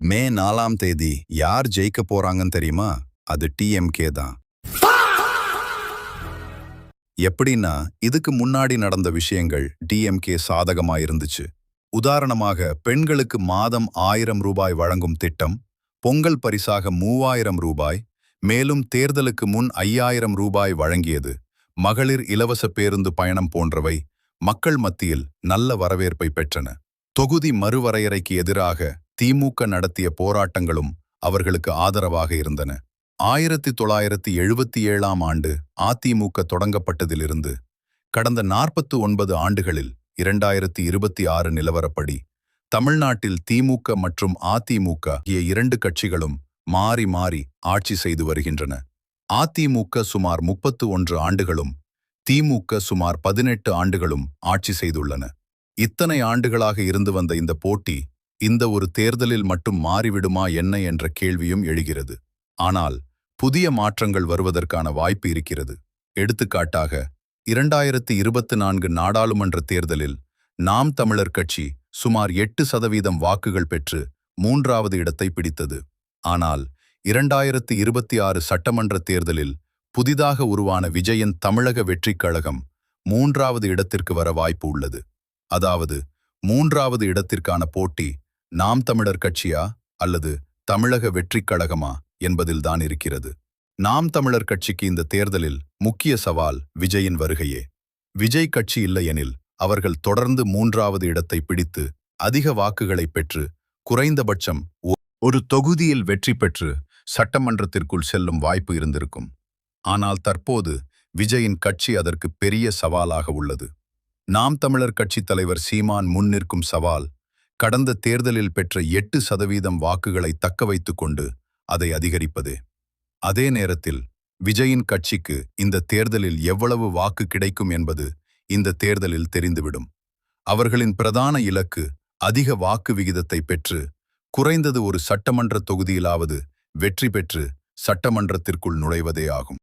மே 4ஆம் தேதி யார் ஜெயிக்க போறாங்கன்னு தெரியுமா? அது டிஎம்கே தான். எப்படின்னா, இதுக்கு முன்னாடி நடந்த விஷயங்கள் டிஎம்கே சாதகமா இருந்துச்சு. உதாரணமாக, பெண்களுக்கு மாதம் 1000 ரூபாய் வழங்கும் திட்டம், பொங்கல் பரிசாக 3000 ரூபாய், மேலும் தேர்தலுக்கு முன் 5000 ரூபாய் வழங்கியது, மகளிர் இலவச பேருந்து பயணம் போன்றவை மக்கள் மத்தியில் நல்ல வரவேற்பை பெற்றன. தொகுதி மறுவரையறைக்கு எதிராக திமுக நடத்திய போராட்டங்களும் அவர்களுக்கு ஆதரவாக இருந்தன. 1977ஆம் ஆண்டு அதிமுக தொடங்கப்பட்டதிலிருந்து கடந்த 49 ஆண்டுகளில் 2026 நிலவரப்படி தமிழ்நாட்டில் திமுக மற்றும் அதிமுக ஆகிய இரண்டு கட்சிகளும் மாறி மாறி ஆட்சி செய்து வருகின்றன. அதிமுக சுமார் 31 ஆண்டுகளும் திமுக சுமார் 18 ஆண்டுகளும் ஆட்சி செய்துள்ளன. இத்தனை ஆண்டுகளாக இருந்து வந்த இந்த போட்டி இந்த ஒரு தேர்தலில் மட்டும் மாறிவிடுமா என்ன என்ற கேள்வியும் எழுகிறது. ஆனால் புதிய மாற்றங்கள் வருவதற்கான வாய்ப்பு இருக்கிறது. எடுத்துக்காட்டாக 2024 நாடாளுமன்ற தேர்தலில் நாம் தமிழர் கட்சி சுமார் 8% வாக்குகள் பெற்று 3வது இடத்தை பிடித்தது. ஆனால் 2026 சட்டமன்ற தேர்தலில் புதிதாக உருவான விஜயின் தமிழக வெற்றிக் கழகம் 3வது இடத்திற்கு வர வாய்ப்பு உள்ளது. அதாவது 3வது இடத்திற்கான போட்டி நாம் தமிழர் கட்சியா அல்லது தமிழக வெற்றிக் கழகமா என்பதில்தான் இருக்கிறது. நாம் தமிழர் கட்சிக்கு இந்த தேர்தலில் முக்கிய சவால் விஜயின் வருகையே. விஜய் கட்சி இல்லையெனில் அவர்கள் தொடர்ந்து 3வது இடத்தை பிடித்து அதிக வாக்குகளை பெற்று குறைந்தபட்சம் ஒரு தொகுதியில் வெற்றி பெற்று சட்டமன்றத்திற்குள் செல்லும் வாய்ப்பு இருந்திருக்கும். ஆனால் தற்போது விஜயின் கட்சி அதற்கு பெரிய சவாலாக உள்ளது. நாம் தமிழர் கட்சி தலைவர் சீமான் முன்னிற்கும் சவால் கடந்த தேர்தலில் பெற்ற 8% வாக்குகளை தக்க வைத்துக் கொண்டு அதை அதிகரிப்பதே. அதே நேரத்தில் விஜயின் கட்சிக்கு இந்த தேர்தலில் எவ்வளவு வாக்கு கிடைக்கும் என்பது இந்த தேர்தலில் தெரிந்துவிடும். அவர்களின் பிரதான இலக்கு அதிக வாக்கு விகிதத்தை பெற்று குறைந்தது ஒரு சட்டமன்ற தொகுதியிலாவது வெற்றி பெற்று சட்டமன்றத்திற்குள் நுழைவதே ஆகும்.